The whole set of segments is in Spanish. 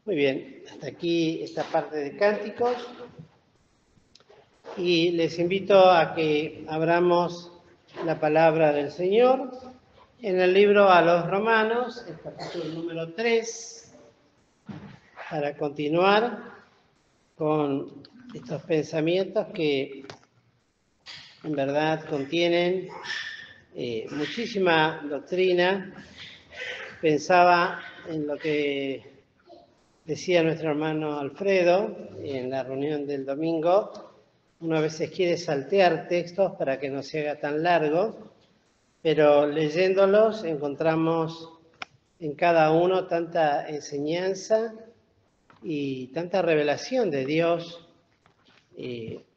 Muy bien, hasta aquí esta parte de cánticos. Y les invito a que abramos la palabra del Señor en el libro a los Romanos, el capítulo número 3, para continuar con estos pensamientos que en verdad contienen muchísima doctrina. Pensaba en lo que decía nuestro hermano Alfredo en la reunión del domingo. Uno a veces quiere saltear textos para que no se haga tan largo, pero leyéndolos encontramos en cada uno tanta enseñanza y tanta revelación de Dios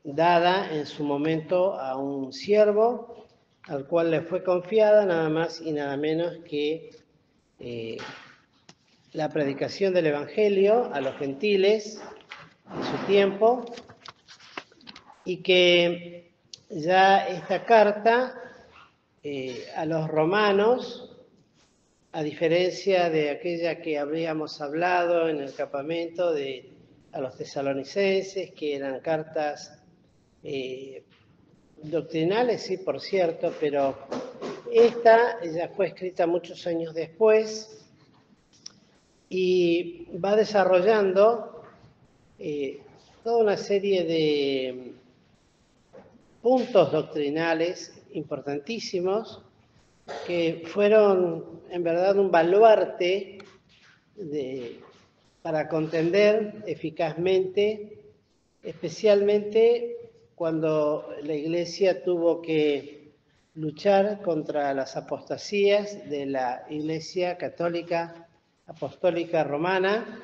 dada en su momento a un siervo al cual le fue confiada nada más y nada menos que la predicación del Evangelio a los gentiles en su tiempo, y que ya esta carta a los romanos, a diferencia de aquella que habíamos hablado en el campamento a los tesalonicenses, que eran cartas doctrinales, sí, por cierto, pero esta ya fue escrita muchos años después y va desarrollando toda una serie de puntos doctrinales importantísimos que fueron en verdad un baluarte para contender eficazmente, especialmente cuando la Iglesia tuvo que luchar contra las apostasías de la Iglesia católica apostólica romana,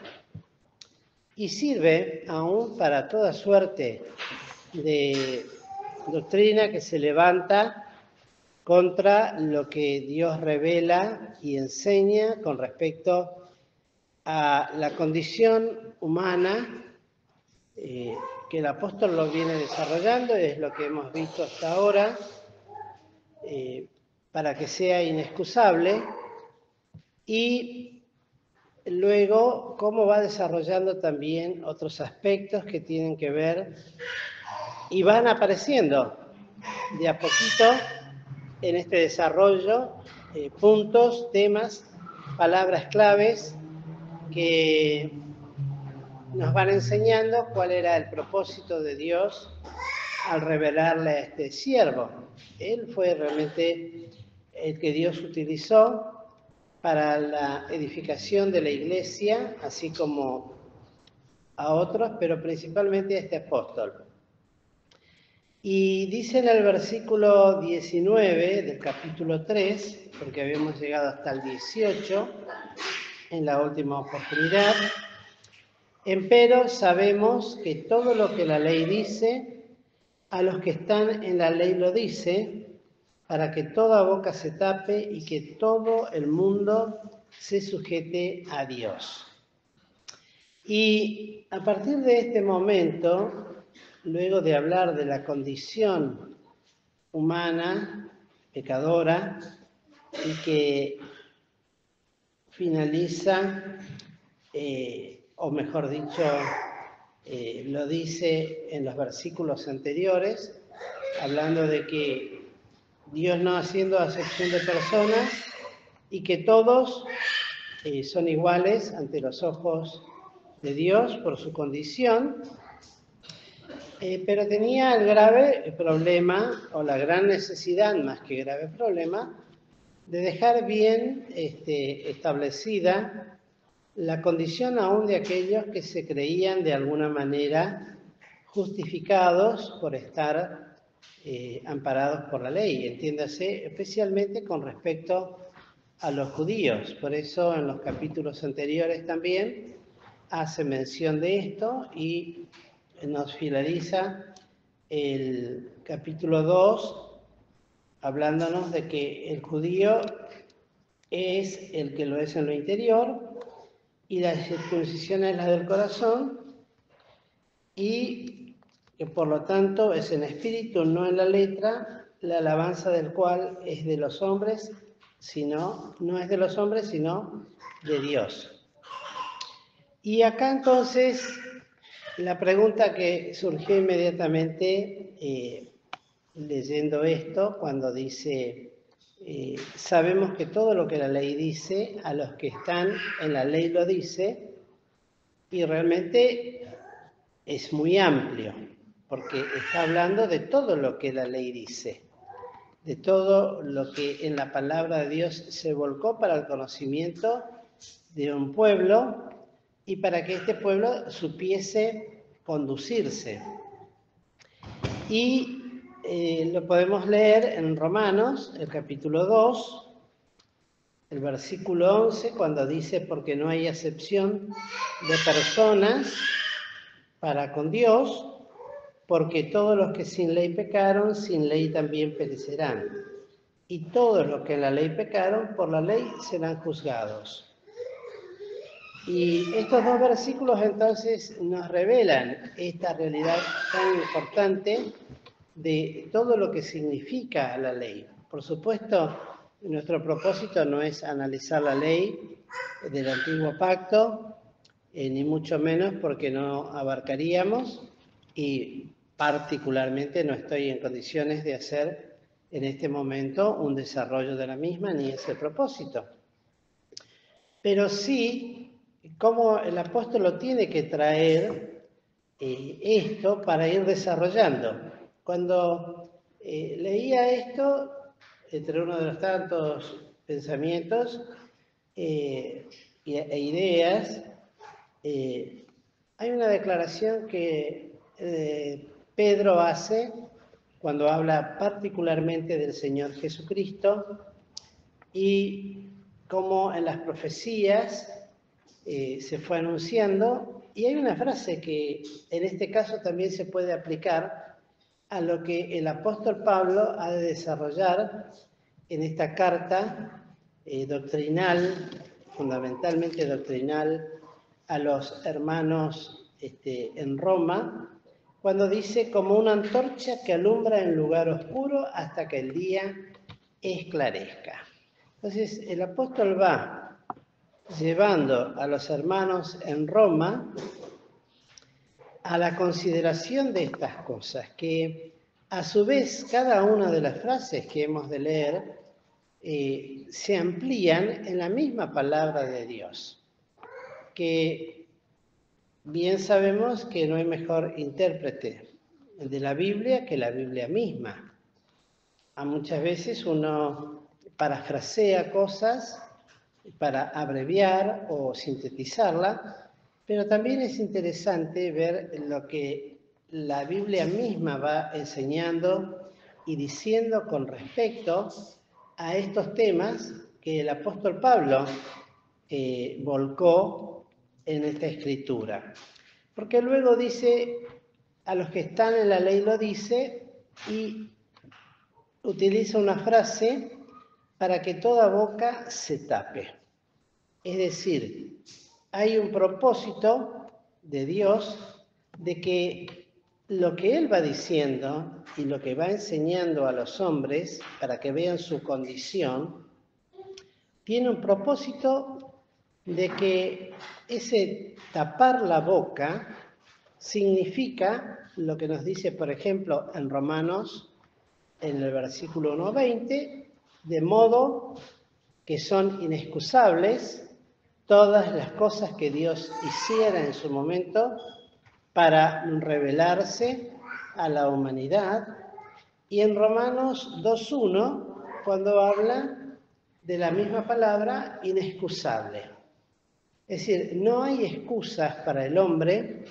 y sirve aún para toda suerte de doctrina que se levanta contra lo que Dios revela y enseña con respecto a la condición humana, que el apóstol lo viene desarrollando, es lo que hemos visto hasta ahora, para que sea inexcusable, y luego cómo va desarrollando también otros aspectos que tienen que ver y van apareciendo de a poquito en este desarrollo puntos, temas, palabras claves que nos van enseñando cuál era el propósito de Dios al revelarle a este siervo. Él fue realmente el que Dios utilizó para la edificación de la iglesia, así como a otros, pero principalmente a este apóstol. Y dice en el versículo 19 del capítulo 3, porque habíamos llegado hasta el 18 en la última oportunidad: empero sabemos que todo lo que la ley dice, a los que están en la ley lo dice, para que toda boca se tape y que todo el mundo se sujete a Dios. Y a partir de este momento, luego de hablar de la condición humana, pecadora, y que finaliza, o mejor dicho, lo dice en los versículos anteriores, hablando de que Dios no haciendo acepción de personas y que todos son iguales ante los ojos de Dios por su condición, pero tenía el grave problema, o la gran necesidad, más que grave problema, de dejar bien establecida la condición aún de aquellos que se creían de alguna manera justificados por estar amparados por la ley, entiéndase, especialmente con respecto a los judíos. Por eso en los capítulos anteriores también hace mención de esto y nos finaliza el capítulo 2 hablándonos de que el judío es el que lo es en lo interior y la circuncisión es la del corazón, y que por lo tanto es en espíritu, no en la letra, la alabanza del cual es de los hombres, no es de los hombres, sino de Dios. Y acá entonces la pregunta que surgió inmediatamente leyendo esto, cuando dice, sabemos que todo lo que la ley dice, a los que están en la ley lo dice, y realmente es muy amplio, porque está hablando de todo lo que la ley dice, de todo lo que en la palabra de Dios se volcó para el conocimiento de un pueblo y para que este pueblo supiese conducirse. Y lo podemos leer en Romanos, el capítulo 2, el versículo 11, cuando dice, porque no hay acepción de personas para con Dios, porque todos los que sin ley pecaron, sin ley también perecerán. Y todos los que en la ley pecaron, por la ley serán juzgados. Y estos dos versículos entonces nos revelan esta realidad tan importante de todo lo que significa la ley. Por supuesto, nuestro propósito no es analizar la ley del Antiguo Pacto, ni mucho menos porque no abarcaríamos y particularmente no estoy en condiciones de hacer en este momento un desarrollo de la misma, ni es el propósito. Pero sí, como el apóstol lo tiene que traer esto para ir desarrollando. Cuando leía esto, entre uno de los tantos pensamientos e ideas, hay una declaración que Pedro hace cuando habla particularmente del Señor Jesucristo y cómo en las profecías se fue anunciando. Y hay una frase que en este caso también se puede aplicar a lo que el apóstol Pablo ha de desarrollar en esta carta doctrinal, fundamentalmente doctrinal, a los hermanos en Roma, cuando dice, como una antorcha que alumbra en lugar oscuro hasta que el día esclarezca. Entonces, el apóstol va llevando a los hermanos en Roma a la consideración de estas cosas, que a su vez cada una de las frases que hemos de leer se amplían en la misma palabra de Dios, que bien sabemos que no hay mejor intérprete de la Biblia que la Biblia misma. A muchas veces uno parafrasea cosas para abreviar o sintetizarla, pero también es interesante ver lo que la Biblia misma va enseñando y diciendo con respecto a estos temas que el apóstol Pablo volcó en esta escritura. Porque luego dice, a los que están en la ley lo dice, y utiliza una frase para que toda boca se tape. Es decir, hay un propósito de Dios de que lo que Él va diciendo y lo que va enseñando a los hombres para que vean su condición, tiene un propósito de que ese tapar la boca significa lo que nos dice, por ejemplo, en Romanos, en el versículo 1:20, de modo que son inexcusables todas las cosas que Dios hiciera en su momento para revelarse a la humanidad. Y en Romanos 2:1, cuando habla de la misma palabra, inexcusable. Es decir, no hay excusas para el hombre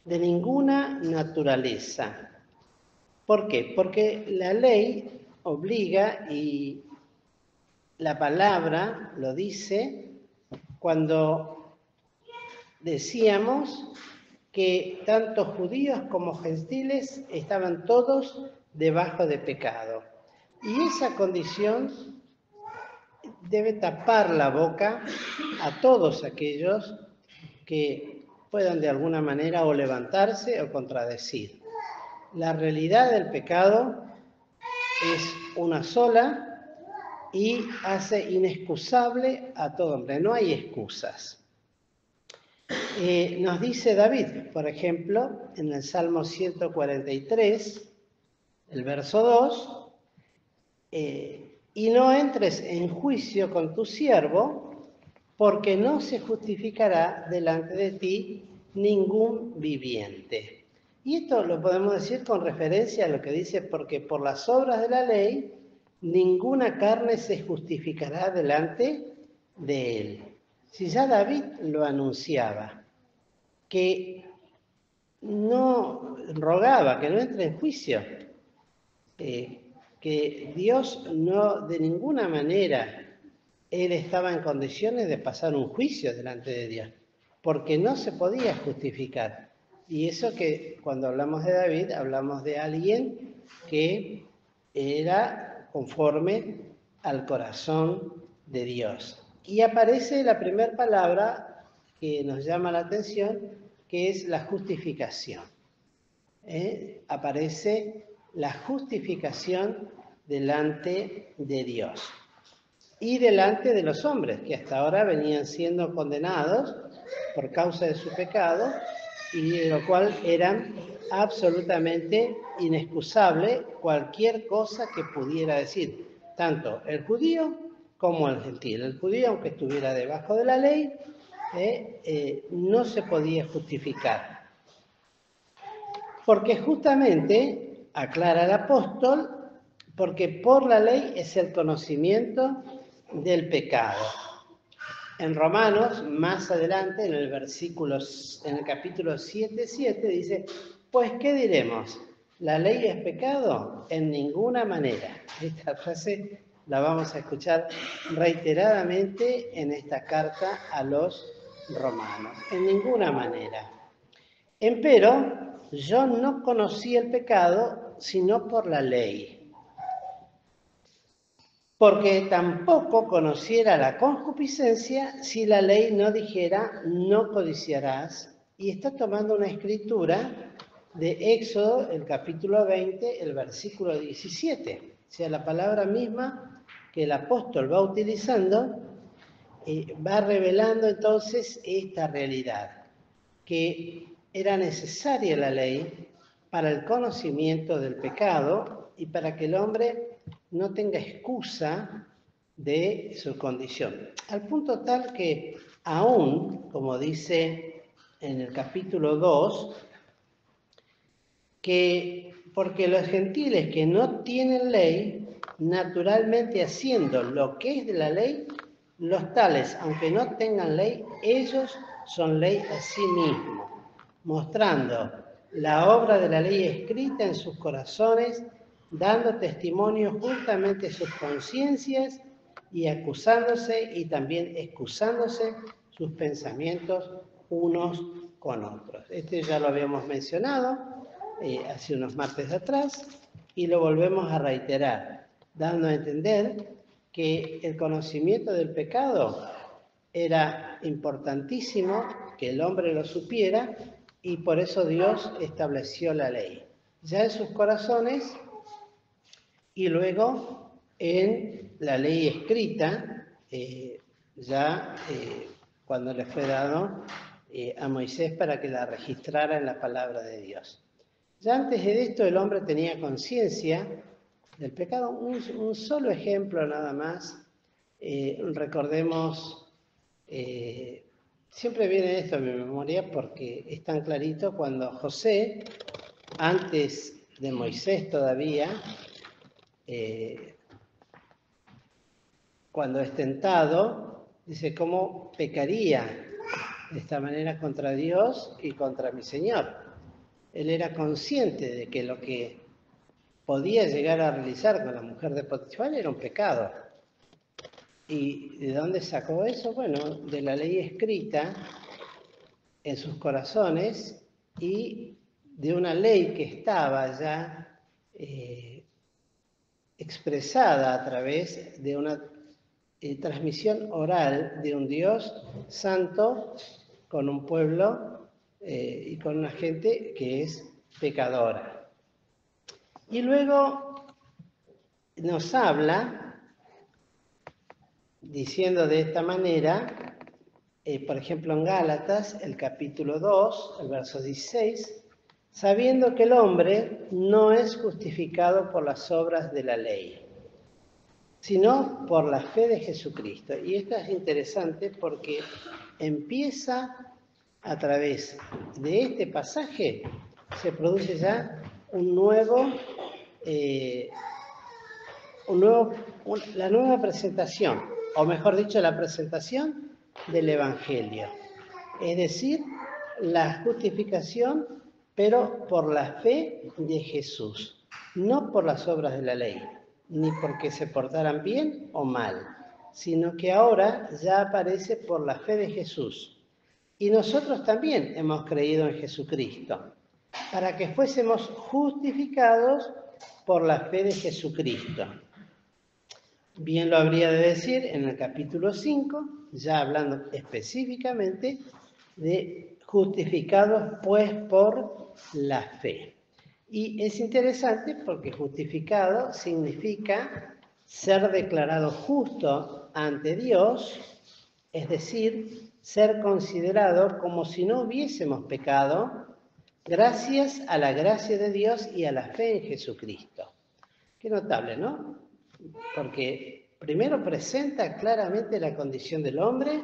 de ninguna naturaleza. ¿Por qué? Porque la ley obliga, y la palabra lo dice, cuando decíamos que tanto judíos como gentiles estaban todos debajo de pecado. Y esa condición debe tapar la boca a todos aquellos que puedan de alguna manera o levantarse o contradecir. La realidad del pecado es una sola y hace inexcusable a todo hombre. No hay excusas. Nos dice David, por ejemplo, en el Salmo 143, el verso 2, y no entres en juicio con tu siervo, porque no se justificará delante de ti ningún viviente. Y esto lo podemos decir con referencia a lo que dice, porque por las obras de la ley, ninguna carne se justificará delante de él. Si ya David lo anunciaba, que no rogaba, que no entre en juicio, que Dios no, de ninguna manera, él estaba en condiciones de pasar un juicio delante de Dios, porque no se podía justificar. Y eso que cuando hablamos de David, hablamos de alguien que era conforme al corazón de Dios. Y aparece la primera palabra que nos llama la atención, que es la justificación. Aparece la justificación delante de Dios y delante de los hombres, que hasta ahora venían siendo condenados por causa de su pecado, y de lo cual eran absolutamente inexcusable cualquier cosa que pudiera decir, tanto el judío como el gentil. El judío, aunque estuviera debajo de la ley, no se podía justificar. Porque justamente, aclara el apóstol, porque por la ley es el conocimiento del pecado. En Romanos, más adelante, en el capítulo 7:7, dice, pues, ¿qué diremos? ¿La ley es pecado? En ninguna manera. Esta frase la vamos a escuchar reiteradamente en esta carta a los romanos. En ninguna manera. Empero, yo no conocí el pecado sino por la ley, porque tampoco conociera la concupiscencia si la ley no dijera no codiciarás. Y está tomando una escritura de Éxodo, el capítulo 20, el versículo 17. O sea, la palabra misma que el apóstol va utilizando va revelando entonces esta realidad, que era necesaria la ley para el conocimiento del pecado y para que el hombre no tenga excusa de su condición. Al punto tal que aún, como dice en el capítulo 2, que porque los gentiles que no tienen ley, naturalmente haciendo lo que es de la ley, los tales, aunque no tengan ley, ellos son ley a sí mismos, mostrando la obra de la ley escrita en sus corazones, dando testimonio justamente a sus conciencias y acusándose y también excusándose sus pensamientos unos con otros. Este ya lo habíamos mencionado hace unos martes atrás y lo volvemos a reiterar, dando a entender que el conocimiento del pecado era importantísimo que el hombre lo supiera y por eso Dios estableció la ley, ya en sus corazones y luego en la ley escrita, cuando le fue dado a Moisés para que la registrara en la palabra de Dios. Ya antes de esto el hombre tenía conciencia del pecado. Un solo ejemplo nada más. Recordemos, siempre viene esto a mi memoria porque es tan clarito cuando José, antes de Moisés todavía, cuando es tentado, dice, ¿cómo pecaría de esta manera contra Dios y contra mi Señor? Él era consciente de que lo que podía llegar a realizar con la mujer de Potifar era un pecado. ¿Y de dónde sacó eso? Bueno, de la ley escrita en sus corazones y de una ley que estaba ya expresada a través de una transmisión oral de un Dios santo con un pueblo y con una gente que es pecadora. Y luego nos habla, diciendo de esta manera, por ejemplo en Gálatas, el capítulo 2, el verso 16, sabiendo que el hombre no es justificado por las obras de la ley, sino por la fe de Jesucristo. Y esto es interesante porque empieza a través de este pasaje, se produce ya la nueva presentación, o mejor dicho, la presentación del Evangelio. Es decir, la justificación, pero por la fe de Jesús, no por las obras de la ley, ni porque se portaran bien o mal, sino que ahora ya aparece por la fe de Jesús. Y nosotros también hemos creído en Jesucristo, para que fuésemos justificados por la fe de Jesucristo. Bien lo habría de decir en el capítulo 5, ya hablando específicamente de justificados pues por la fe. Y es interesante porque justificado significa ser declarado justo ante Dios, es decir, ser considerado como si no hubiésemos pecado, gracias a la gracia de Dios y a la fe en Jesucristo. Qué notable, ¿no? Porque primero presenta claramente la condición del hombre,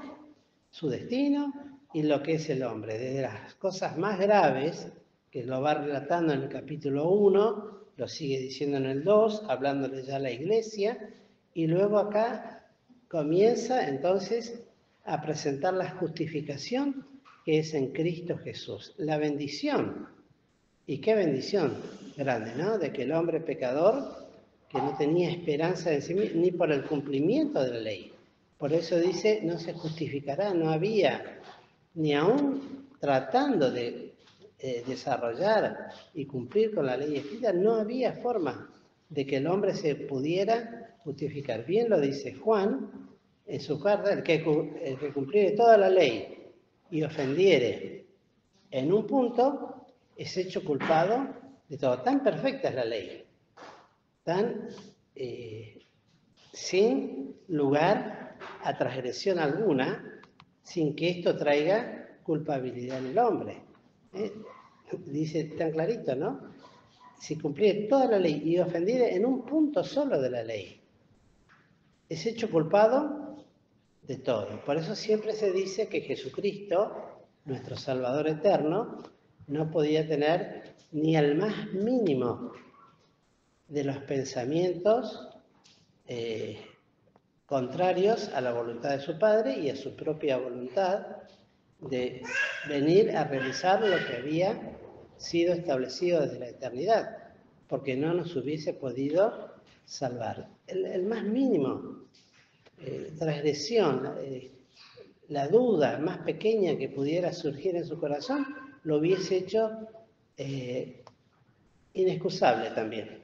su destino y lo que es el hombre. Desde las cosas más graves, que lo va relatando en el capítulo 1, lo sigue diciendo en el 2, hablándole ya a la iglesia, y luego acá comienza entonces a presentar la justificación que es en Cristo Jesús. La bendición, y qué bendición grande, ¿no? De que el hombre pecador, que no tenía esperanza en sí mismo, ni por el cumplimiento de la ley. Por eso dice, no se justificará, no había, ni aún tratando de desarrollar y cumplir con la ley escrita, no había forma de que el hombre se pudiera justificar. Bien lo dice Juan en su carta, el que cumpliere toda la ley y ofendiere en un punto, es hecho culpado de todo. Tan perfecta es la ley, tan sin lugar a transgresión alguna, sin que esto traiga culpabilidad en el hombre. Dice tan clarito, ¿no? Si cumpliere toda la ley y ofendiere en un punto solo de la ley, es hecho culpado de todo. Por eso siempre se dice que Jesucristo, nuestro Salvador eterno, no podía tener ni el más mínimo de los pensamientos contrarios a la voluntad de su Padre y a su propia voluntad de venir a realizar lo que había sido establecido desde la eternidad, porque no nos hubiese podido salvar. El más mínimo transgresión, la duda más pequeña que pudiera surgir en su corazón, lo hubiese hecho inexcusable también,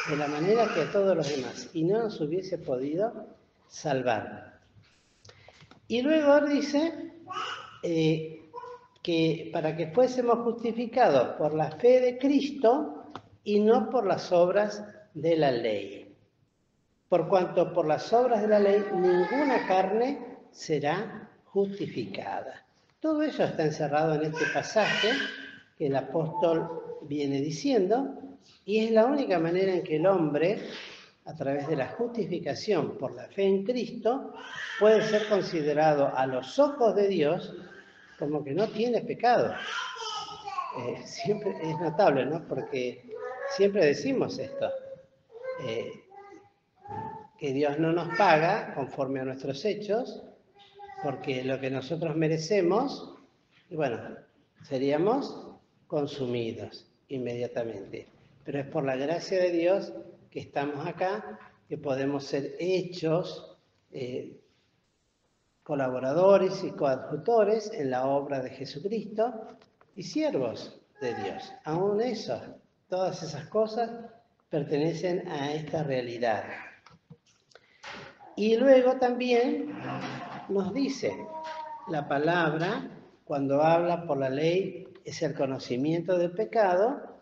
de la manera que a todos los demás, y no nos hubiese podido salvar. Y luego dice que para que fuésemos justificados por la fe de Cristo y no por las obras de la ley. Por cuanto por las obras de la ley ninguna carne será justificada. Todo eso está encerrado en este pasaje que el apóstol viene diciendo, y es la única manera en que el hombre, a través de la justificación por la fe en Cristo, puede ser considerado a los ojos de Dios como que no tiene pecado. Siempre es notable, ¿no? Porque siempre decimos esto, que Dios no nos paga conforme a nuestros hechos, porque lo que nosotros merecemos, bueno, seríamos consumidos inmediatamente. Pero es por la gracia de Dios que estamos acá, que podemos ser hechos colaboradores y coadjutores en la obra de Jesucristo y siervos de Dios. Aún eso, todas esas cosas pertenecen a esta realidad. Y luego también nos dice la palabra, cuando habla por la ley, es el conocimiento del pecado.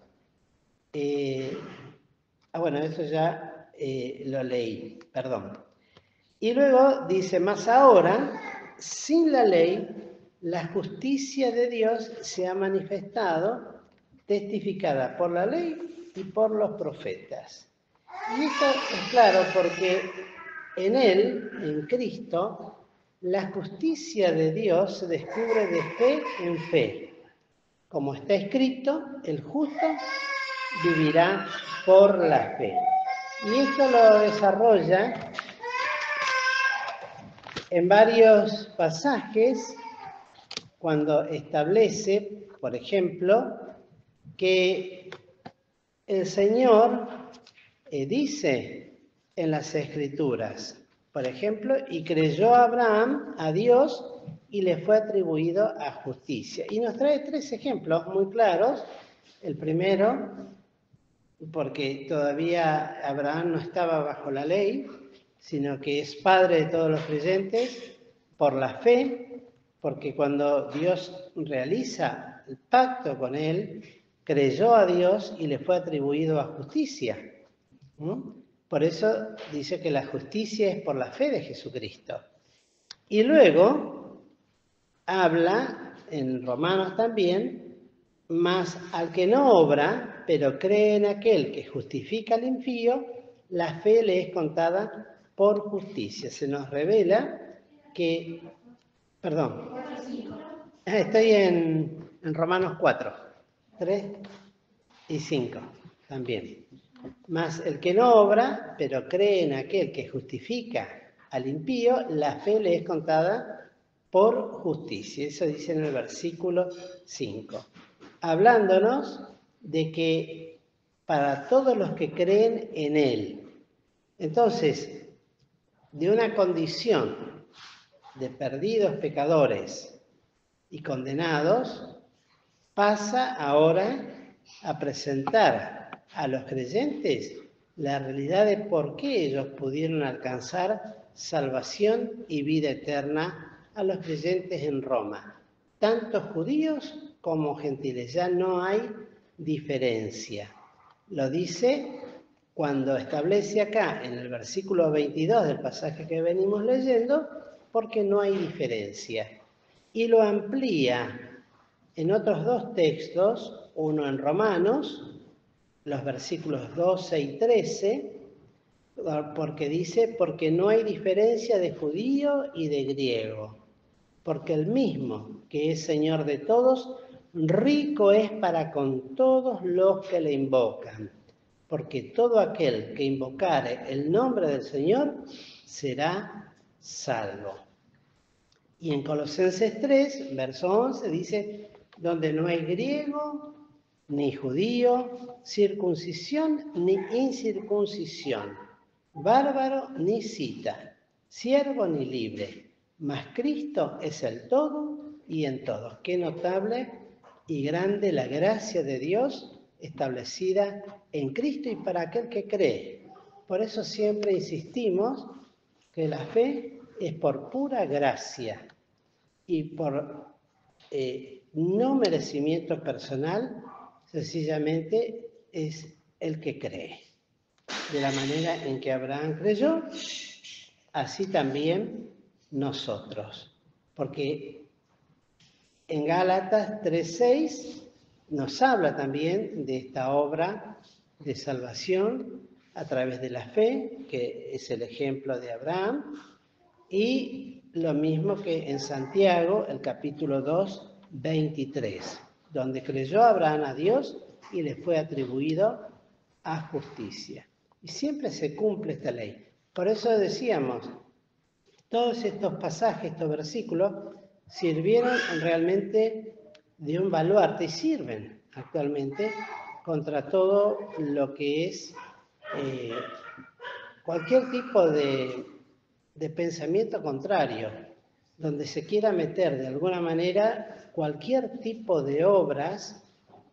Bueno, eso ya lo leí, perdón. Y luego dice, más ahora, sin la ley, la justicia de Dios se ha manifestado, testificada por la ley y por los profetas. Y esto es claro porque en Él, en Cristo, la justicia de Dios se descubre de fe en fe. Como está escrito, el justo vivirá por la fe. Y esto lo desarrolla en varios pasajes cuando establece, por ejemplo, que el Señor dice en las Escrituras, por ejemplo, y creyó Abraham a Dios y le fue atribuido a justicia. Y nos trae 3 ejemplos muy claros. El primero, porque todavía Abraham no estaba bajo la ley, sino que es padre de todos los creyentes por la fe, porque cuando Dios realiza el pacto con él, creyó a Dios y le fue atribuido a justicia. Por eso dice que la justicia es por la fe de Jesucristo. Y luego habla en Romanos también, mas al que no obra, pero cree en aquel que justifica al impío, la fe le es contada por justicia. Se nos revela que, perdón, estoy en Romanos 4, 3 y 5 también. Mas el que no obra, pero cree en aquel que justifica al impío, la fe le es contada por justicia. Eso dice en el versículo 5. Hablándonos de que para todos los que creen en Él. Entonces, de una condición de perdidos pecadores y condenados, pasa ahora a presentar a los creyentes la realidad de por qué ellos pudieron alcanzar salvación y vida eterna a los creyentes en Roma, tanto judíos como gentiles. Ya no hay diferencia. Lo dice cuando establece acá en el versículo 22 del pasaje que venimos leyendo, porque no hay diferencia. Y lo amplía en otros 2 textos, uno en Romanos, los versículos 12 y 13, porque dice, porque no hay diferencia de judío y de griego, porque el mismo que es Señor de todos, rico es para con todos los que le invocan, porque todo aquel que invocare el nombre del Señor será salvo. Y en Colosenses 3, verso 11, dice, donde no hay griego, ni judío, circuncisión, ni incircuncisión, bárbaro, ni cita, siervo, ni libre, mas Cristo es el todo y en todos. Qué notable y grande la gracia de Dios establecida en Cristo y para aquel que cree. Por eso siempre insistimos que la fe es por pura gracia y por no merecimiento personal, sencillamente es el que cree. De la manera en que Abraham creyó, así también nosotros. Porque en Gálatas 3:6 nos habla también de esta obra de salvación a través de la fe, que es el ejemplo de Abraham, y lo mismo que en Santiago, el capítulo 2, 23, donde creyó Abraham a Dios y le fue atribuido a justicia. Y siempre se cumple esta ley. Por eso decíamos, todos estos pasajes, estos versículos, sirvieron realmente de un baluarte y sirven actualmente contra todo lo que es cualquier tipo de pensamiento contrario, donde se quiera meter de alguna manera cualquier tipo de obras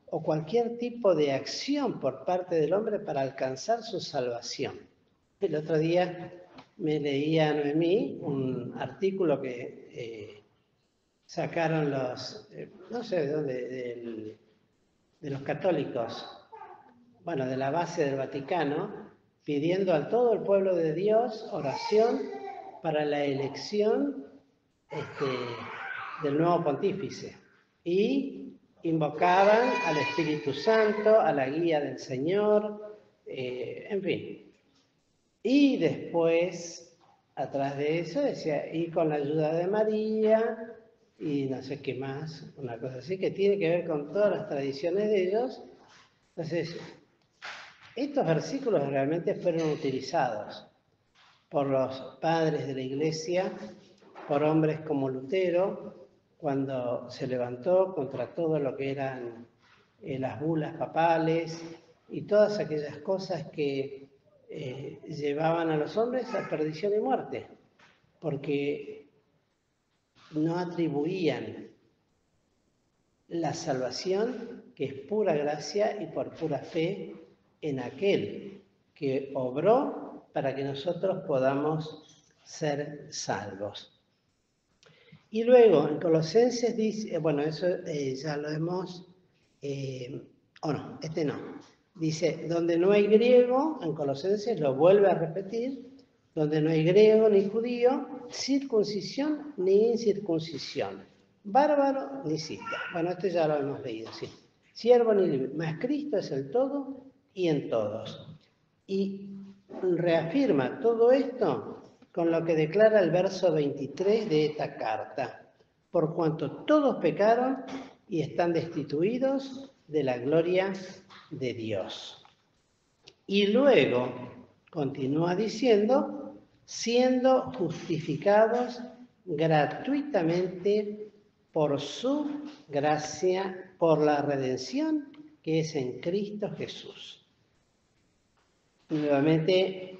o cualquier tipo de acción por parte del hombre para alcanzar su salvación. El otro día me leía Noemí un artículo que sacaron los, no sé de dónde, de los católicos, bueno, de la base del Vaticano, pidiendo a todo el pueblo de Dios oración para la elección del nuevo pontífice y invocaban al Espíritu Santo, a la guía del Señor, en fin. Y después, atrás de eso, decía, y con la ayuda de María, y no sé qué más, una cosa así, que tiene que ver con todas las tradiciones de ellos. Entonces, estos versículos realmente fueron utilizados por los padres de la Iglesia, por hombres como Lutero, cuando se levantó contra todo lo que eran las bulas papales y todas aquellas cosas que llevaban a los hombres a perdición y muerte, porque no atribuían la salvación, que es pura gracia y por pura fe en aquel que obró para que nosotros podamos ser salvos. Y luego en Colosenses dice, bueno, eso ya lo hemos, no. Dice, donde no hay griego, en Colosenses lo vuelve a repetir, donde no hay griego ni judío, circuncisión ni incircuncisión, bárbaro ni cita. Bueno, esto ya lo hemos leído, sí. Siervo ni libre, mas Cristo es el todo y en todos. Y reafirma todo esto con lo que declara el verso 23 de esta carta. Por cuanto todos pecaron y están destituidos de la gloria de Dios. Y luego continúa diciendo, siendo justificados gratuitamente por su gracia, por la redención que es en Cristo Jesús. Nuevamente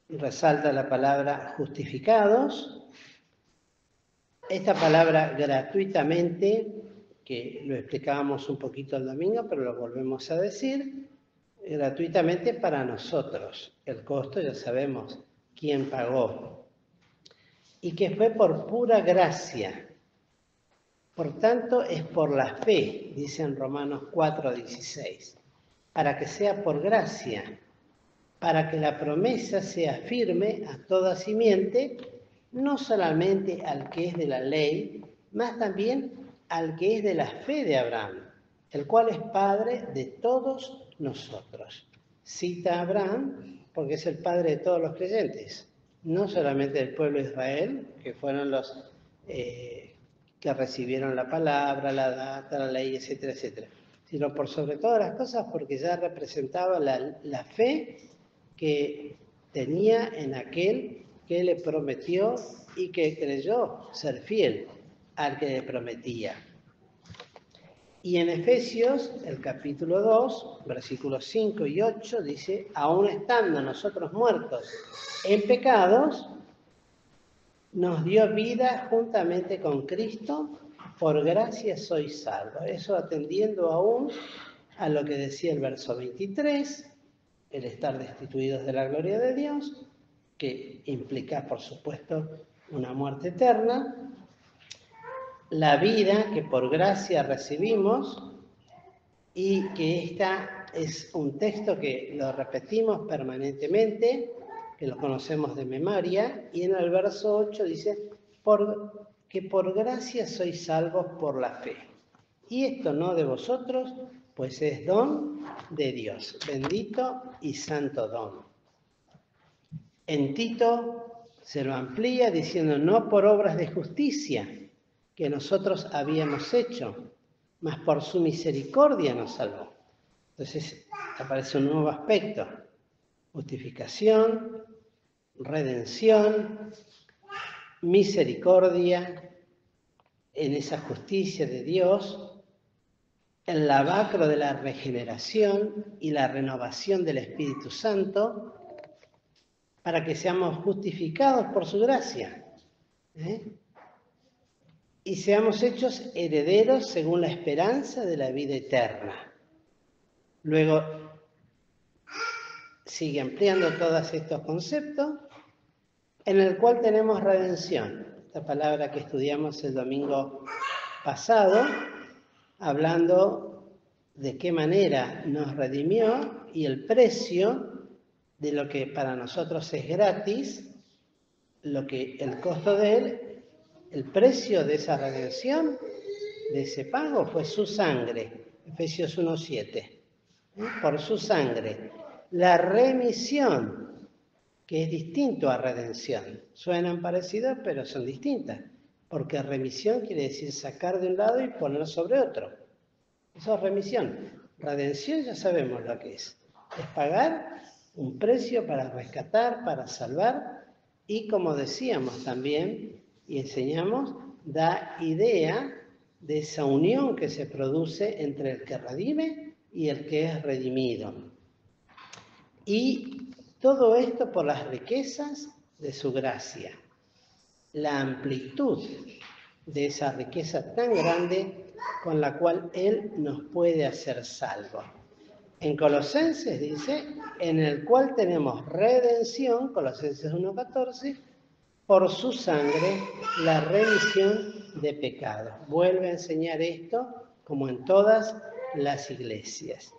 resalta la palabra justificados. Esta palabra gratuitamente, que lo explicábamos un poquito el domingo, pero lo volvemos a decir, gratuitamente para nosotros. El costo ya sabemos quién pagó. Y que fue por pura gracia. Por tanto, es por la fe, dice en Romanos 4:16, para que sea por gracia, para que la promesa sea firme a toda simiente, no solamente al que es de la ley, mas también al que es de la fe de Abraham, el cual es padre de todos nosotros. Cita a Abraham porque es el padre de todos los creyentes, no solamente del pueblo de Israel, que fueron los que recibieron la palabra, la data, la ley, etcétera, etcétera, sino por sobre todas las cosas porque ya representaba la fe que tenía en aquel que le prometió y que creyó ser fiel al que le prometía. Y en Efesios, el capítulo 2, versículos 5 y 8, dice, aún estando nosotros muertos en pecados, nos dio vida juntamente con Cristo, por gracia sois salvos. Eso atendiendo aún a lo que decía el verso 23, el estar destituidos de la gloria de Dios, que implica, por supuesto, una muerte eterna, la vida que por gracia recibimos, y que esta es un texto que lo repetimos permanentemente, que lo conocemos de memoria, y en el verso 8 dice, que por gracia sois salvos por la fe. Y esto no de vosotros, pues es don de Dios, bendito y santo don. En Tito se lo amplía diciendo, no por obras de justicia que nosotros habíamos hecho, mas por su misericordia nos salvó. Entonces aparece un nuevo aspecto, justificación, redención, misericordia, en esa justicia de Dios, el lavacro de la regeneración y la renovación del Espíritu Santo, para que seamos justificados por su gracia, y seamos hechos herederos según la esperanza de la vida eterna. Luego sigue ampliando todos estos conceptos, en el cual tenemos redención. Esta palabra que estudiamos el domingo pasado, hablando de qué manera nos redimió y el precio de lo que para nosotros es gratis, el costo de él, el precio de esa redención, de ese pago, fue su sangre. Efesios 1:7. Por su sangre. La remisión, que es distinto a redención. Suenan parecidos, pero son distintas. Porque remisión quiere decir sacar de un lado y poner sobre otro. Eso es remisión. Redención ya sabemos lo que es. Es pagar un precio para rescatar, para salvar. Y como decíamos también, y enseñamos, da idea de esa unión que se produce entre el que redime y el que es redimido. Y todo esto por las riquezas de su gracia. La amplitud de esa riqueza tan grande con la cual Él nos puede hacer salvos. En Colosenses dice, en el cual tenemos redención, Colosenses 1:14, por su sangre, la remisión de pecados. Vuelve a enseñar esto como en todas las iglesias.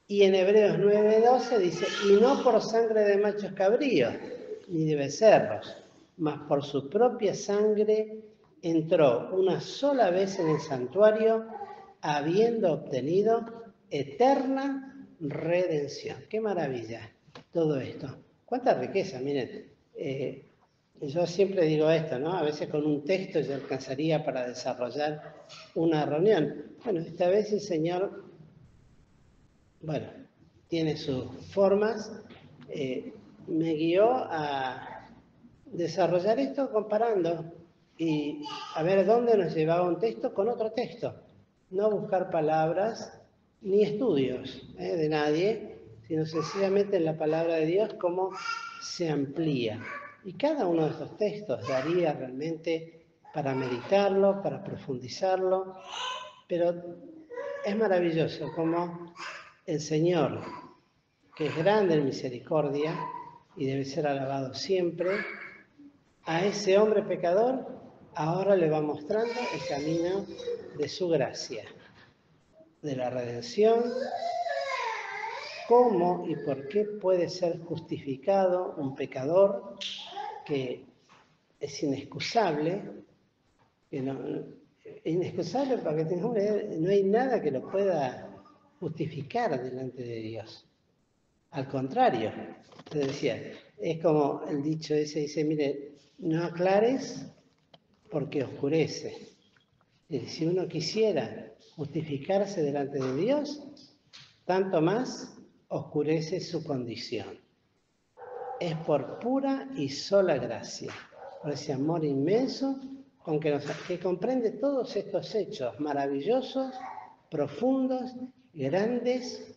Y en Hebreos 9:12 dice, y no por sangre de machos cabríos, ni de becerros, mas por su propia sangre entró una sola vez en el santuario, habiendo obtenido eterna redención. ¡Qué maravilla todo esto! ¡Cuánta riqueza! Miren, yo siempre digo esto, ¿no? A veces con un texto ya alcanzaría para desarrollar una reunión. Bueno, esta vez el Señor, bueno, tiene sus formas, me guió a desarrollar esto comparando y a ver dónde nos llevaba un texto con otro texto. No buscar palabras ni estudios de nadie, sino sencillamente en la palabra de Dios cómo se amplía. Y cada uno de estos textos daría realmente para meditarlo, para profundizarlo, pero es maravilloso cómo el Señor, que es grande en misericordia y debe ser alabado siempre, a ese hombre pecador ahora le va mostrando el camino de su gracia, de la redención, cómo y por qué puede ser justificado un pecador que es inexcusable, inexcusable porque no hay nada que lo pueda justificar delante de Dios. Al contrario, te decía, es como el dicho ese, dice, mire, no aclares porque oscurece. Y si uno quisiera justificarse delante de Dios, tanto más oscurece su condición. Es por pura y sola gracia, por ese amor inmenso con que comprende todos estos hechos maravillosos, profundos, grandes,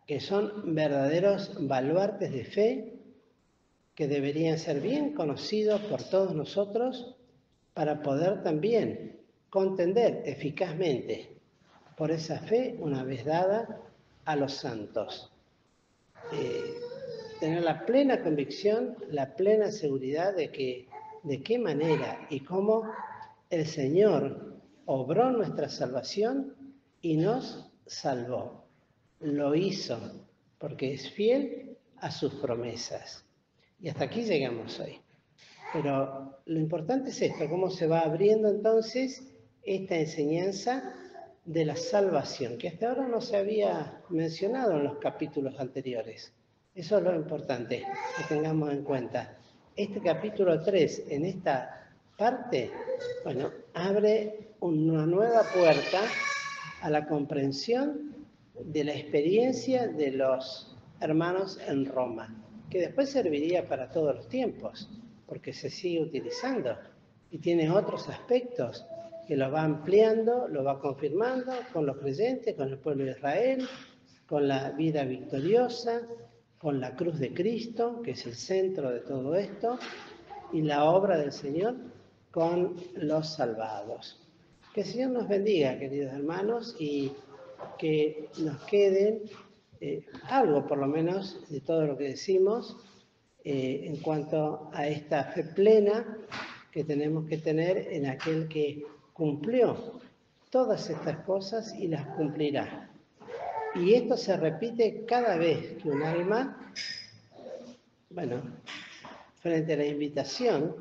que son verdaderos baluartes de fe que deberían ser bien conocidos por todos nosotros para poder también contender eficazmente por esa fe una vez dada a los santos. Tener la plena convicción, la plena seguridad de qué manera y cómo el Señor obró nuestra salvación y nos salvó. Lo hizo porque es fiel a sus promesas. Y hasta aquí llegamos hoy. Pero lo importante es esto, cómo se va abriendo entonces esta enseñanza de la salvación, que hasta ahora no se había mencionado en los capítulos anteriores. Eso es lo importante que tengamos en cuenta. Este capítulo 3, en esta parte, bueno, abre una nueva puerta a la comprensión de la experiencia de los hermanos en Roma, que después serviría para todos los tiempos, porque se sigue utilizando y tiene otros aspectos que lo va ampliando, lo va confirmando con los creyentes, con el pueblo de Israel, con la vida victoriosa, con la cruz de Cristo, que es el centro de todo esto, y la obra del Señor con los salvados. Que el Señor nos bendiga, queridos hermanos, y que nos queden algo, por lo menos, de todo lo que decimos en cuanto a esta fe plena que tenemos que tener en aquel que cumplió todas estas cosas y las cumplirá. Y esto se repite cada vez que un alma, bueno, frente a la invitación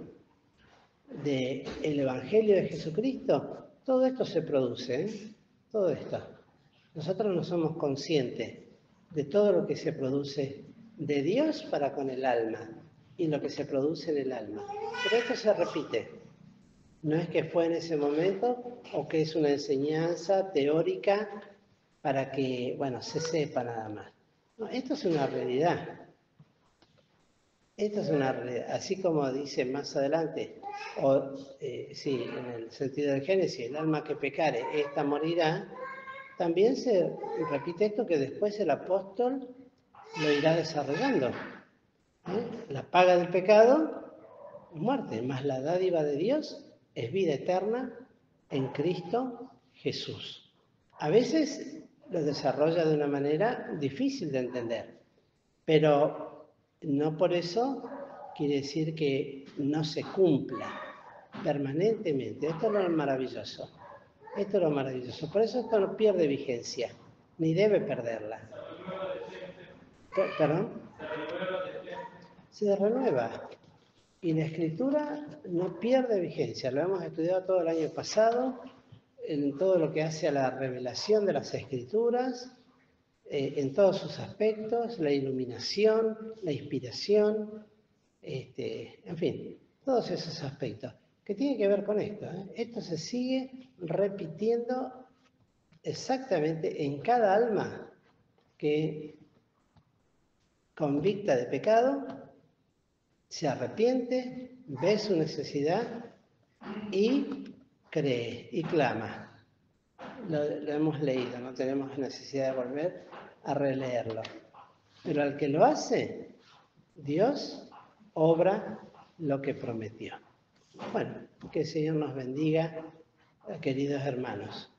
del Evangelio de Jesucristo, todo esto se produce, ¿eh? Todo esto. Nosotros no somos conscientes de todo lo que se produce de Dios para con el alma y lo que se produce en el alma. Pero esto se repite. No es que fue en ese momento o que es una enseñanza teórica para que, bueno, se sepa nada más. No, esto es una realidad. Esto es una realidad. Así como dice más adelante, sí, en el sentido del Génesis, el alma que pecare, esta morirá. También se repite esto que después el apóstol lo irá desarrollando. La paga del pecado es muerte, más la dádiva de Dios es vida eterna en Cristo Jesús. A veces lo desarrolla de una manera difícil de entender, pero no por eso quiere decir que no se cumpla permanentemente. Esto es lo maravilloso. Esto es lo maravilloso. Por eso esto no pierde vigencia, ni debe perderla. ¿Perdón? Se renueva. Y la escritura no pierde vigencia. Lo hemos estudiado todo el año pasado, en todo lo que hace a la revelación de las escrituras, en todos sus aspectos, la iluminación, la inspiración, en fin, todos esos aspectos que tienen que ver con esto. Esto se sigue repitiendo exactamente en cada alma que convicta de pecado, se arrepiente, ve su necesidad y cree y clama. Lo hemos leído, no tenemos necesidad de volver a releerlo. Pero al que lo hace, Dios obra lo que prometió. Bueno, que el Señor nos bendiga, queridos hermanos.